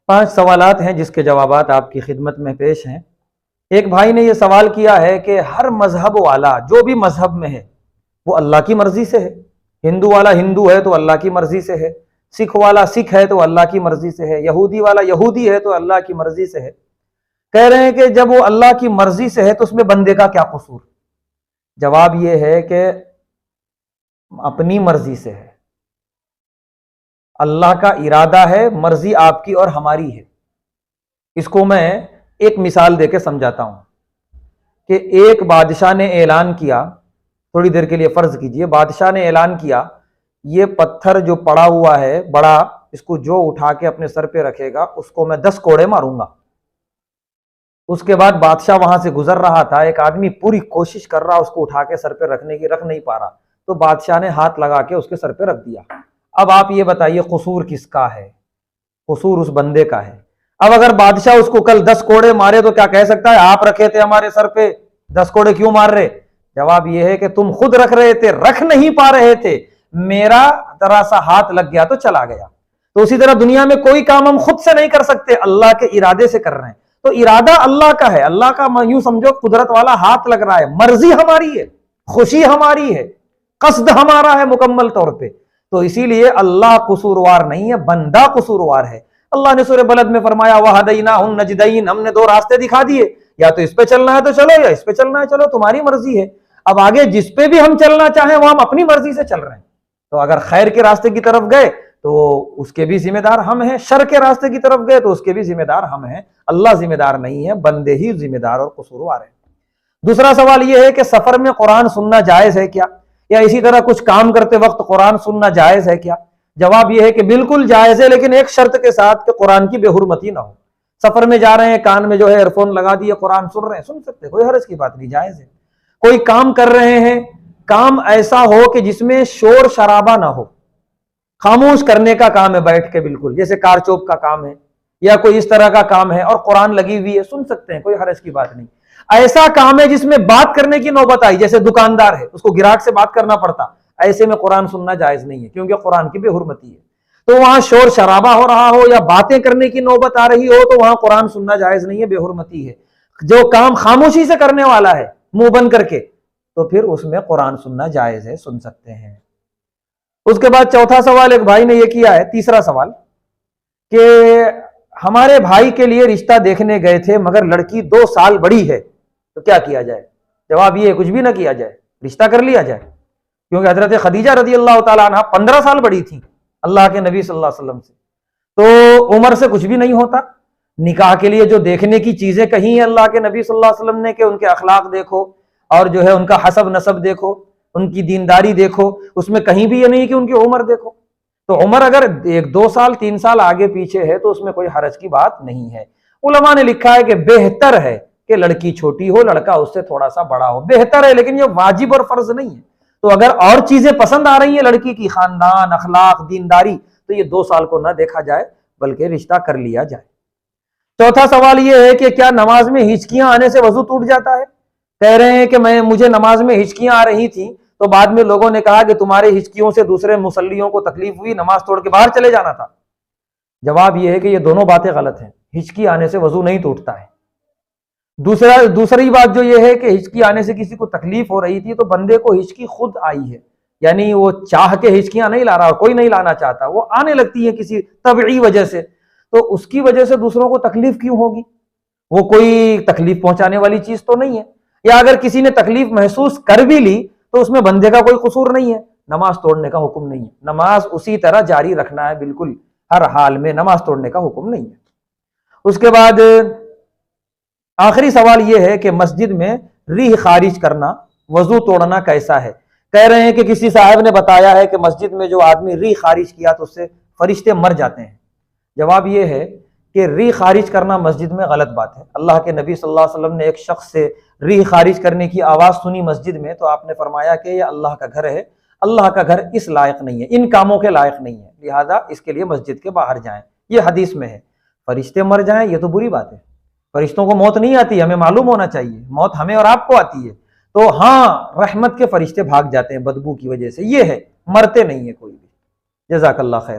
5 سوالات ہیں جس کے جوابات آپ کی خدمت میں پیش ہیں۔ ایک بھائی نے یہ سوال کیا ہے کہ ہر مذہب والا جو بھی مذہب میں ہے وہ اللہ کی مرضی سے ہے۔ ہندو والا ہندو ہے تو اللہ کی مرضی سے ہے، سکھ والا سکھ ہے تو اللہ کی مرضی سے ہے، یہودی والا یہودی ہے تو اللہ کی مرضی سے ہے۔ کہہ رہے ہیں کہ جب وہ اللہ کی مرضی سے ہے تو اس میں بندے کا کیا قصور؟ جواب یہ ہے کہ اپنی مرضی سے ہے، اللہ کا ارادہ ہے، مرضی آپ کی اور ہماری ہے۔ اس کو میں ایک مثال دے کے سمجھاتا ہوں کہ ایک بادشاہ نے اعلان کیا، تھوڑی دیر کے لیے فرض کیجئے بادشاہ نے اعلان کیا یہ پتھر جو پڑا ہوا ہے بڑا، اس کو جو اٹھا کے اپنے سر پہ رکھے گا اس کو میں 10 کوڑے ماروں گا۔ اس کے بعد بادشاہ وہاں سے گزر رہا تھا، ایک آدمی پوری کوشش کر رہا اس کو اٹھا کے سر پہ رکھنے کی، رکھ نہیں پا رہا، تو بادشاہ نے ہاتھ لگا کے اس کے سر پہ رکھ دیا۔ اب آپ یہ بتائیے قصور کس کا ہے؟ قصور اس بندے کا ہے۔ اب اگر بادشاہ اس کو کل 10 کوڑے مارے تو کیا کہہ سکتا ہے آپ رکھے تھے ہمارے سر پہ، 10 کوڑے کیوں مار رہے؟ جواب یہ ہے کہ تم خود رکھ رہے تھے، رکھ نہیں پا رہے تھے، میرا ذرا سا ہاتھ لگ گیا تو چلا گیا۔ تو اسی طرح دنیا میں کوئی کام ہم خود سے نہیں کر سکتے، اللہ کے ارادے سے کر رہے ہیں۔ تو ارادہ اللہ کا ہے، اللہ کا یوں سمجھو قدرت والا ہاتھ لگ رہا ہے، مرضی ہماری ہے، خوشی ہماری ہے، قصد ہمارا ہے مکمل طور پہ۔ تو اسی لیے اللہ قصوروار نہیں ہے، بندہ قصوروار ہے۔ اللہ نے سورہ بلد میں فرمایا وَهَدَيْنَاهُ النَّجْدَيْنِ، ہم نے 2 راستے دکھا دیے، یا تو اس پہ چلنا ہے تو چلو، یا اس پہ چلنا ہے چلو، تمہاری مرضی ہے۔ اب آگے جس پہ بھی ہم چلنا چاہیں وہ ہم اپنی مرضی سے چل رہے ہیں۔ تو اگر خیر کے راستے کی طرف گئے تو اس کے بھی ذمہ دار ہم ہیں، شر کے راستے کی طرف گئے تو اس کے بھی ذمہ دار ہم ہیں۔ اللہ ذمہ دار نہیں ہے، بندے ہی ذمہ دار اور قصوروار ہیں۔ دوسرا سوال یہ ہے کہ سفر میں قرآن سننا جائز ہے کیا، یا اسی طرح کچھ کام کرتے وقت قرآن سننا جائز ہے کیا؟ جواب یہ ہے کہ بالکل جائز ہے، لیکن ایک شرط کے ساتھ کہ قرآن کی بے حرمتی نہ ہو۔ سفر میں جا رہے ہیں، کان میں جو ہے ایئر فون لگا دیے، قرآن سن رہے ہیں، سن سکتے، کوئی حرج کی بات نہیں، جائز ہے۔ کوئی کام کر رہے ہیں، کام ایسا ہو کہ جس میں شور شرابہ نہ ہو، خاموش کرنے کا کام ہے بیٹھ کے، بالکل جیسے کار چوب کا کام ہے یا کوئی اس طرح کا کام ہے اور قرآن لگی ہوئی ہے، سن سکتے ہیں، کوئی حرج کی بات نہیں۔ ایسا کام ہے جس میں بات کرنے کی نوبت آئی، جیسے دکاندار ہے، اس کو گراہک سے بات کرنا پڑتا، ایسے میں قرآن سننا جائز نہیں ہے، کیونکہ قرآن کی بے حرمتی ہے۔ تو وہاں شور شرابہ ہو رہا ہو یا باتیں کرنے کی نوبت آ رہی ہو تو وہاں قرآن سننا جائز نہیں ہے، بے حرمتی ہے۔ جو کام خاموشی سے کرنے والا ہے منہ بند کر کے، تو پھر اس میں قرآن سننا جائز ہے، سن سکتے ہیں۔ اس کے بعد چوتھا سوال ایک بھائی نے یہ کیا ہے، تیسرا سوال، کہ ہمارے بھائی کے لیے رشتہ دیکھنے گئے تھے مگر لڑکی 2 سال بڑی ہے تو کیا کیا جائے؟ جواب یہ ہے کچھ بھی نہ کیا جائے، رشتہ کر لیا جائے، کیونکہ حضرت خدیجہ رضی اللہ تعالیٰ عنہ 15 سال بڑی تھی اللہ کے نبی صلی اللہ علیہ وسلم سے، تو عمر سے کچھ بھی نہیں ہوتا۔ نکاح کے لیے جو دیکھنے کی چیزیں کہی ہیں اللہ کے نبی صلی اللہ علیہ وسلم نے کہ ان کے اخلاق دیکھو اور جو ہے ان کا حسب نسب دیکھو، ان کی دینداری دیکھو، اس میں کہیں بھی یہ نہیں کہ ان کی عمر دیکھو۔ تو عمر اگر 1-2 سال 3 سال آگے پیچھے ہے تو اس میں کوئی حرج کی بات نہیں ہے۔ علماء نے لکھا ہے کہ بہتر ہے کہ لڑکی چھوٹی ہو، لڑکا اس سے تھوڑا سا بڑا ہو، بہتر ہے، لیکن یہ واجب اور فرض نہیں ہے۔ تو اگر اور چیزیں پسند آ رہی ہیں لڑکی کی، خاندان، اخلاق، دینداری، تو یہ 2 سال کو نہ دیکھا جائے بلکہ رشتہ کر لیا جائے۔ چوتھا سوال یہ ہے کہ کیا نماز میں ہچکیاں آنے سے وضو ٹوٹ جاتا ہے؟ کہہ رہے ہیں کہ مجھے نماز میں ہچکیاں آ رہی تھیں تو بعد میں لوگوں نے کہا کہ تمہارے ہچکیوں سے دوسرے مصلیوں کو تکلیف ہوئی، نماز توڑ کے باہر چلے جانا تھا۔ جواب یہ ہے کہ یہ دونوں باتیں غلط ہیں، ہچکی آنے سے وضو نہیں ٹوٹتا ہے۔ دوسری بات جو یہ ہے کہ ہچکی آنے سے کسی کو تکلیف ہو رہی تھی تو بندے کو ہچکی خود آئی ہے، یعنی وہ چاہ کے ہچکیاں نہیں لا رہا، اور کوئی نہیں لانا چاہتا، وہ آنے لگتی ہے کسی طبعی وجہ سے، تو اس کی وجہ سے دوسروں کو تکلیف کیوں ہوگی؟ وہ کوئی تکلیف پہنچانے والی چیز تو نہیں ہے۔ یا اگر کسی نے تکلیف محسوس کر بھی لی تو اس میں بندے کا کوئی قصور نہیں ہے، نماز توڑنے کا حکم نہیں ہے، نماز اسی طرح جاری رکھنا ہے، بالکل ہر حال میں نماز توڑنے کا حکم نہیں ہے۔ اس کے بعد آخری سوال یہ ہے کہ مسجد میں ریح خارج کرنا، وضو توڑنا کیسا ہے؟ کہہ رہے ہیں کہ کسی صاحب نے بتایا ہے کہ مسجد میں جو آدمی ریح خارج کیا تو اس سے فرشتے مر جاتے ہیں۔ جواب یہ ہے کہ ریح خارج کرنا مسجد میں غلط بات ہے۔ اللہ کے نبی صلی اللہ علیہ وسلم نے ایک شخص سے ریح خارج کرنے کی آواز سنی مسجد میں تو آپ نے فرمایا کہ یہ اللہ کا گھر ہے، اللہ کا گھر اس لائق نہیں ہے، ان کاموں کے لائق نہیں ہے، لہذا اس کے لیے مسجد کے باہر جائیں۔ یہ حدیث میں ہے۔ فرشتے مر جائیں یہ تو بری بات ہے، فرشتوں کو موت نہیں آتی، ہمیں معلوم ہونا چاہیے، موت ہمیں اور آپ کو آتی ہے۔ تو ہاں، رحمت کے فرشتے بھاگ جاتے ہیں بدبو کی وجہ سے، یہ ہے، مرتے نہیں ہے کوئی بھی۔ جزاک اللہ خیر۔